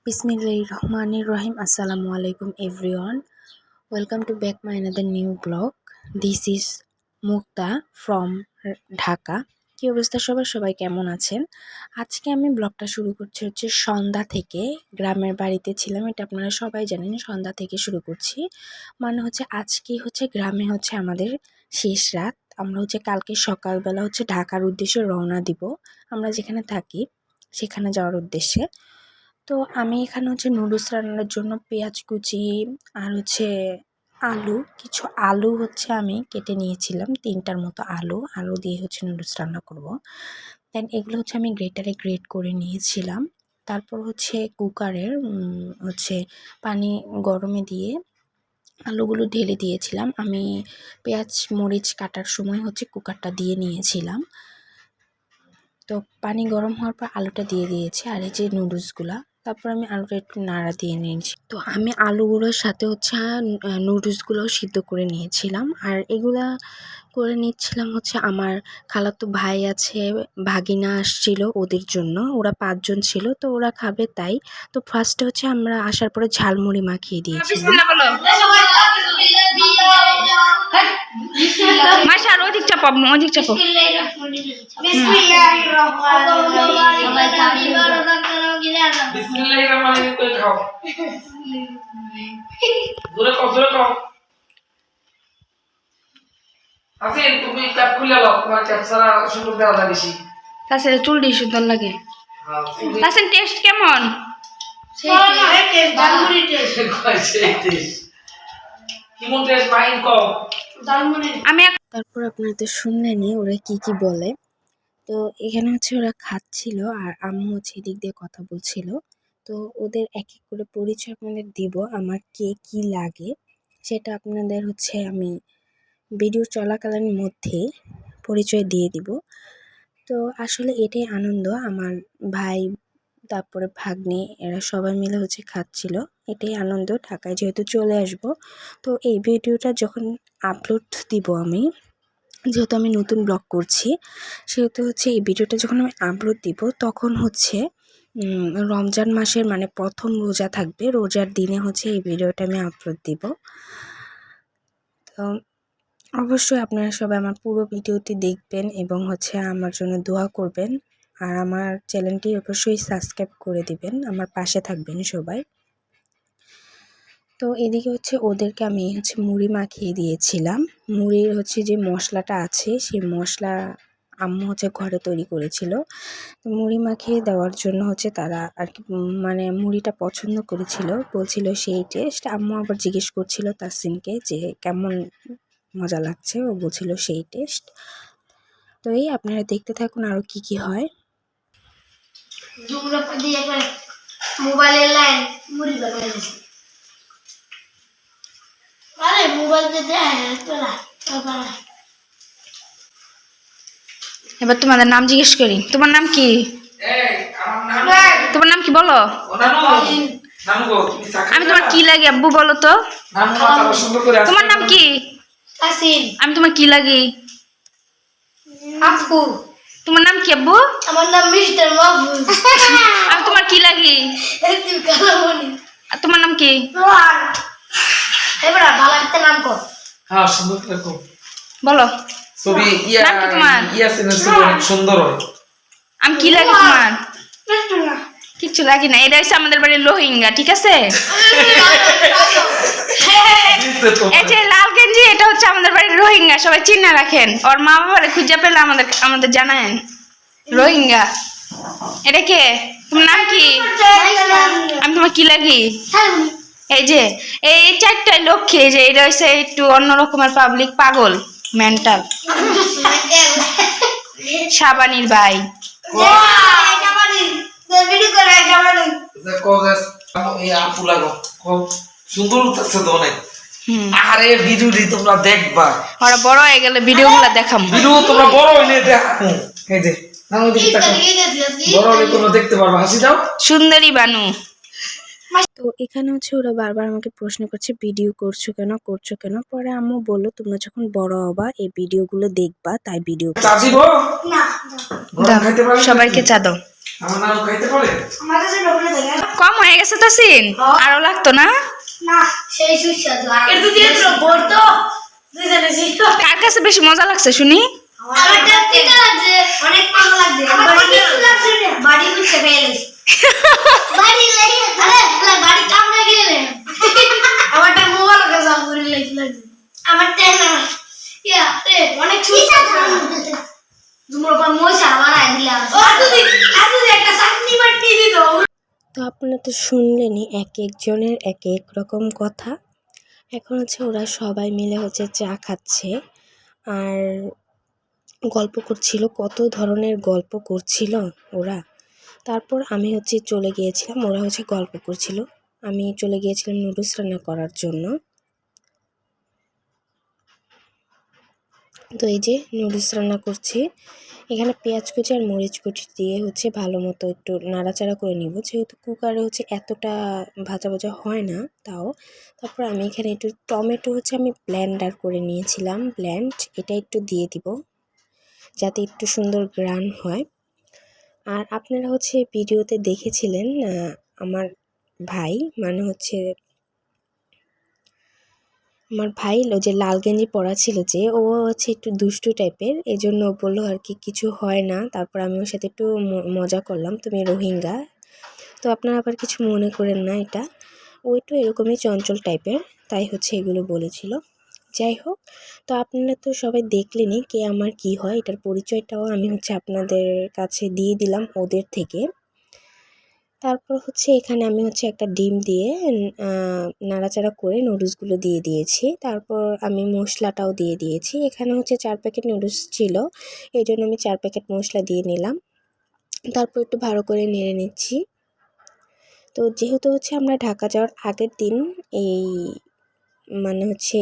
Bismillahirrahmanirrahim. Assalamualaikum everyone. Welcome to back my another new vlog. This is Mukta from Dhaka. কি অবস্থা সবাই কেমন আছেন? আজকে আমি ব্লগটা শুরু করছি সন্ধ্যা থেকে। গ্রামের বাড়িতে ছিলাম, এটা আপনারা সবাই জানেন। সন্ধ্যা থেকে শুরু করছি, মানে আজকে গ্রামে আমাদের শেষ রাত। আমরা কালকে সকালবেলা ঢাকার উদ্দেশ্যে রওনা দিব, আমরা যেখানে থাকি সেখানে যাওয়ার উদ্দেশ্যে। তো আমি এখানে নুডলস রান্নার জন্য পেঁয়াজ কুচি আর কিছু আলু আমি কেটে নিয়েছিলাম। 3টার মতো আলু দিয়ে নুডলস রান্না করব। দেন এগুলো আমি গ্রেটারে গ্রেট করে নিয়েছিলাম। তারপর কুকারের পানি গরমে দিয়ে আলুগুলো ঢেলে দিয়েছিলাম। আমি পেঁয়াজ মরিচ কাটার সময় কুকারটা দিয়ে নিয়েছিলাম। তো পানি গরম হওয়ার পর আলুটা দিয়ে দিয়েছি, আর এই যে নুডলসগুলা। তারপর আমি আলুটা একটু নাড়া দিয়ে নিয়েছি। তো আমি আলুগুলোর সাথে নুডলসগুলোও সিদ্ধ করে নিয়েছিলাম। আর এগুলা করে নিচ্ছিলাম আমার খালাতো ভাই আছে, ভাগিনা আসছিল, ওদের জন্য। ওরা 5 জন ছিল, তো ওরা খাবে তাই। তো ফার্স্টে আমরা আসার পরে ঝালমুড়ি মাখিয়ে দিয়েছিলাম। মাশাল অধিক চাপ তুমি ক্যাপ খুলে নাও, তোমার ক্যাপ ছাড়া সুন্দর দেওয়া যায় বেশি। তাছাড়া চুলটি সুন্দর লাগে। তাছাড়া টেস্ট কেমন? তারপর আপনাদের শুনলেন ওরা কি বলে। তো এখানে ওরা খাচ্ছিল, আর আম্মু এদিক দিয়ে কথা বলছিল। তো ওদের এক এক করে পরিচয় আপনাদের দিব, আমার কে কি লাগে সেটা আপনাদের আমি ভিডিও চলাকালীন মধ্যে পরিচয় দিয়ে দিব। তো আসলে এটাই আনন্দ, আমার ভাই তারপরে ভাগ্নি এরা সবাই মিলে খাচ্ছিল। এটাই আনন্দ। ঢাকায় যেহেতু চলে আসব, তো এই ভিডিওটা যখন আপলোড দিব, যেহেতু আমি নতুন ব্লগ করছি, সেহেতু এই ভিডিওটা যখন আমি আপলোড দিব তখন রমজান মাসের মানে প্রথম রোজা থাকবে। রোজার দিনে এই ভিডিওটা আমি আপলোড দিব। তো অবশ্যই আপনারা সবাই আমার পুরো ভিডিওটি দেখবেন এবং আমার জন্য দোয়া করবেন। আর আমার চ্যানেলটি অবশ্যই সাবস্ক্রাইব করে দিবেন, আমার পাশে থাকবেন সবাই। তো এদিকে ওদেরকে আমি মুড়ি মাখিয়ে দিয়েছিলাম। মুড়ির যে মশলাটা আছে, সেই মশলা আম্মু ঘরে তৈরি করেছিল। তো মুড়ি মাখিয়ে দেওয়ার জন্য তারা আর কি মানে মুড়িটা পছন্দ করেছিল, বলছিল সেই টেস্ট। আম্মু আবার জিজ্ঞেস করছিল তাসিনকে যে কেমন মজা লাগছে, ও বলছিল সেই টেস্ট। তো এই আপনারা দেখতে থাকুন আরও কি হয়। মোবাইলের লাইন মুড়ি বানাইছে। আরে মোবাইল দে এবার তোমাদের নাম জিজ্ঞেস করি। তোমার নাম কি? তোমার নাম কি বলো? আমি তোমার কি লাগে আব্বু বলো তো? তোমার নাম কি? আমি তোমার কি লাগি? আপু। তোমার নাম কি আব্বু? আমার নাম মিস্টার মাহফুজ। আমি তোমার কি লাগি? তুই কালামণি। তোমার নাম কি? এবার ভালো একটা নাম কর। হ্যাঁ, সুন্দর দেখো বলো। ছবি নাম কি তোমার? ইয়াসিনের ছবি অনেক সুন্দর হয়। আমি কি লাগি তোমার? কিচ্ছু লাগি না। এটা হচ্ছে আমাদের বাড়ির রোহিঙ্গা, ঠিক আছে? এই যে লাল গেঞ্জি, এটা হচ্ছে আমাদের বাড়ির রোহিঙ্গা, সবাই চিন্তা রাখেন। ওর মা বাবারে খুঁজে পেলে আমাদের জানায়েন। রোহিঙ্গা। এটা কে? তোমার নাম কি? আমি তোমার কি লাগি? এই যে এই 4টা লক্ষ্মী, এই যে এটা হচ্ছে একটু অন্যরকমের পাবলিক, পাগল, মেন্টাল। শাবানির ভাই। সুন্দর লাগছে তো অনেক। আরে ভিডিওটি তোমরা দেখবা, ওরা বড় হয়ে গেলে ভিডিওগুলো দেখাম। ভিডিও তোমরা বড় হইলে দেখো। এই যে নাম দিকে তাকাও, বড় হলে তোমরা দেখতে পারবা। হাসি দাও। সুন্দরী বানু। তো এখানে ওরা বারবার আমাকে প্রশ্ন করছে ভিডিও করছো কেন। পরে আম্মু বললো তোমরা যখন বড় হবা এই ভিডিওগুলো দেখবা, তাই ভিডিও চা দিব না? সবাইকে চা দাও। আমার নাম খাইতে পারে? আমার কাছে ডবল থাকে কম হয়ে গেছে তো সিন, আরো লাগতো না? না সেই সুস্বাদু একটু দিয়ে তো বলতো দুইজনে ছিল কার কাছে বেশি মজা লাগছে শুনি? আমারটা তিতা লাগছে অনেক ভালো লাগছে আমার কিছু লাগছে না বাড়ি বুঝতে পেরেছি বাড়ি লাগে আরে বাড়ি কামড়ে গেলে আমারটা মোবাইল কাছে আমগুরি লাগছিল আমারটা না ইয়া রে অনেক সুস্বাদু তোমরা মজা বানাই দিলা আর তুই একটা চাটনি বাটি দিত তো আপনারা তো শুনলেনই এক একজনের এক এক রকম কথা। এখন হচ্ছে ওরা সবাই মিলে হচ্ছে চা খাচ্ছে আর গল্প করছিল, কত ধরনের গল্প করছিল ওরা। তারপর আমি হচ্ছে চলে গিয়েছিলাম, ওরা হচ্ছে গল্প করছিল, আমি চলে গিয়েছিলাম নুডলস রান্না করার জন্য। তো এই যে নুডলস রান্না করছি, এখানে পেঁয়াজ কুচি আর মরিচ কুচি দিয়ে হচ্ছে ভালো মতো একটু নাড়াচাড়া করে নিব, যেহেতু কুকারে হচ্ছে এতটা ভাজা ভাজা হয় না তাও। তারপর আমি এখানে একটু টমেটো হচ্ছে আমি ব্লেন্ডার করে নিয়েছিলাম, এটা একটু দিয়ে দিব যাতে একটু সুন্দর গ্রান হয়। আর আপনারা হচ্ছে ভিডিওতে দেখেছিলেন আমার ভাই মানে হচ্ছে আমার ভাই যে লাল গেঞ্জি পরা ছিল, যে ও হচ্ছে একটু দুষ্টু টাইপের, এজন্য বললো আর কি কিছু হয় না। তারপর আমি ওর সাথে একটু মজা করলাম, তুমি রোহিঙ্গা, তো আপনারা আবার কিছু মনে করেন না, এটা ও একটু এরকমই চঞ্চল টাইপের, তাই হচ্ছে এগুলো বলেছিল। যাই হোক, তো আপনারা তো সবাই দেখলেনই কে আমার কি হয়, এটার পরিচয়টাও আমি হচ্ছে আপনাদের কাছে দিয়ে দিলাম ওদের থেকে। তারপর হচ্ছে এখানে আমি হচ্ছে একটা ডিম দিয়ে নাড়াচাড়া করে নুডলসগুলো দিয়ে দিয়েছি। তারপর আমি মশলাটাও দিয়ে দিয়েছি, এখানে হচ্ছে 4 প্যাকেট নুডলস ছিল, এই জন্য আমি 4 প্যাকেট মশলা দিয়ে নিলাম। তারপর একটু ভালো করে নেড়ে নিচ্ছি। তো যেহেতু হচ্ছে আমরা ঢাকা যাওয়ার আগের দিন এই মানে হচ্ছে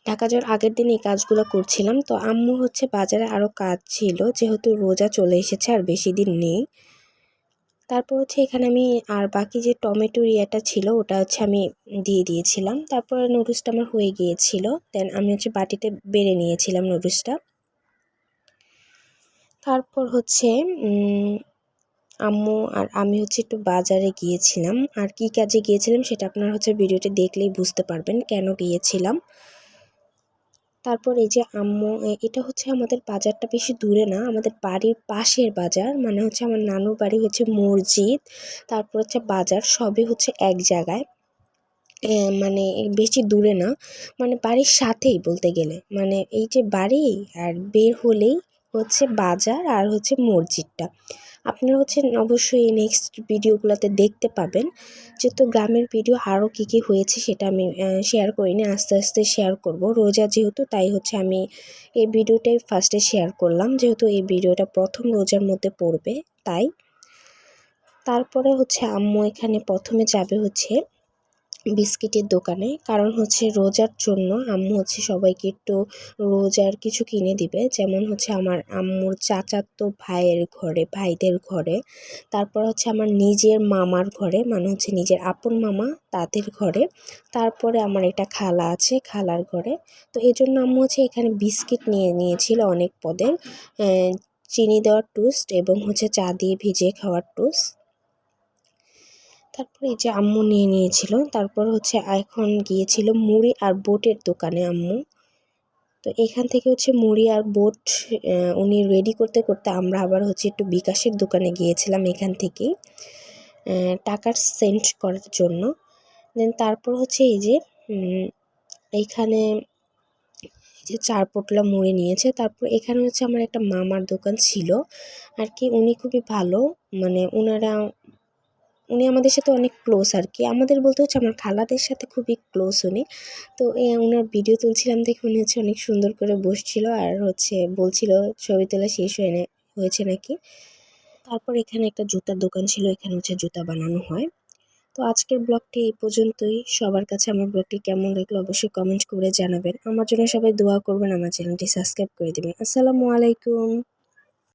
ঢাকা যাওয়ার আগের দিন এই কাজগুলো করছিলাম, তো আম্মু হচ্ছে বাজারে আরও কাজ ছিল, যেহেতু রোজা চলে এসেছে আর বেশি দিন নেই। তারপর হচ্ছে এখানে আমি আর বাকি যে টমেটোর ইয়েটা ছিল ওটা হচ্ছে আমি দিয়ে দিয়েছিলাম। তারপর নুডলসটা আমার হয়ে গিয়েছিল, দেন আমি হচ্ছে বাটিতে বেড়ে নিয়েছিলাম নুডলসটা। তারপর হচ্ছে আম্মু আর আমি হচ্ছে একটু বাজারে গিয়েছিলাম, আর কি কাজে গিয়েছিলাম সেটা আপনারা হচ্ছে ভিডিওটি দেখলেই বুঝতে পারবেন কেন গিয়েছিলাম। তারপর এই যে আম্মু, এটা হচ্ছে আমাদের বাজারটা বেশি দূরে না, আমাদের বাড়ির পাশের বাজার, মানে হচ্ছে আমার নানুর বাড়ি হচ্ছে মসজিদ, তারপর হচ্ছে বাজার, সবই হচ্ছে এক জায়গায়, মানে বেশি দূরে না, মানে বাড়ির সাথেই বলতে গেলে, মানে এই যে বাড়ি আর বের হলেই হচ্ছে বাজার আর হচ্ছে মসজিদটা। আপনারা হচ্ছে অবশ্যই নেক্সট ভিডিওগুলোতে দেখতে পাবেন, যেহেতু গ্রামের ভিডিও আরও কী কী হয়েছে সেটা আমি শেয়ার করিনি, আস্তে আস্তে শেয়ার করব। রোজা যেহেতু, তাই হচ্ছে আমি এই ভিডিওটাই ফার্স্টে শেয়ার করলাম, যেহেতু এই ভিডিওটা প্রথম রোজার মধ্যে পড়বে তাই। তারপরে হচ্ছে আম্মু এখানে প্রথমে যাবে হচ্ছে বিস্কিটের দোকানে, কারণ হচ্ছে রোজার জন্য আম্মু হচ্ছে সবাইকে একটু রোজার কিছু কিনে দিবে, যেমন হচ্ছে আমার আম্মুর চাচাতো ভাইয়ের ঘরে, ভাইদের ঘরে, তারপর হচ্ছে আমার নিজের মামার ঘরে, মানে হচ্ছে নিজের আপন মামা তাদের ঘরে, তারপরে আমার একটা খালা আছে খালার ঘরে। তো এই জন্য আম্মু হচ্ছে এখানে বিস্কিট নিয়েছিল অনেক পদের, চিনি দেওয়ার টোস্ট এবং হচ্ছে চা দিয়ে ভিজিয়ে খাওয়ার টোস্ট। তারপরে এই যে আম্মু নিয়েছিল। তারপর হচ্ছে এখন গিয়েছিল মুড়ি আর বোটের দোকানে আম্মু। তো এখান থেকে হচ্ছে মুড়ি আর বোট উনি রেডি করতে করতে আমরা আবার হচ্ছে একটু বিকাশের দোকানে গিয়েছিলাম এখান থেকেই টাকার সেন্ড করার জন্য। দেন তারপর হচ্ছে এই যে এইখানে যে 4 পোটলা মুড়ি নিয়েছে। তারপর এখানে হচ্ছে আমার একটা মামার দোকান ছিল আর কি, উনি খুবই ভালো, মানে উনি আমাদের সাথে অনেক ক্লোজ আর কি, আমাদের বলতে হচ্ছে আমার খালাদের সাথে খুবই ক্লোজ উনি। তো ওনার ভিডিও তুলছিলাম দেখে উনি হচ্ছে অনেক সুন্দর করে বসছিল আর হচ্ছে বলছিল ছবি তোলা শেষ হয়েছে নাকি। তারপর এখানে একটা জুতার দোকান ছিল, এখানে হচ্ছে জুতা বানানো হয়। তো আজকের ব্লগটি এই পর্যন্তই। সবার কাছে আমার ব্লগটি কেমন লাগলো অবশ্যই কমেন্ট করে জানাবেন। আমার জন্য সবাই দোয়া করবেন, আমার চ্যানেলটি সাবস্ক্রাইব করে দেবেন। আসসালামু আলাইকুম।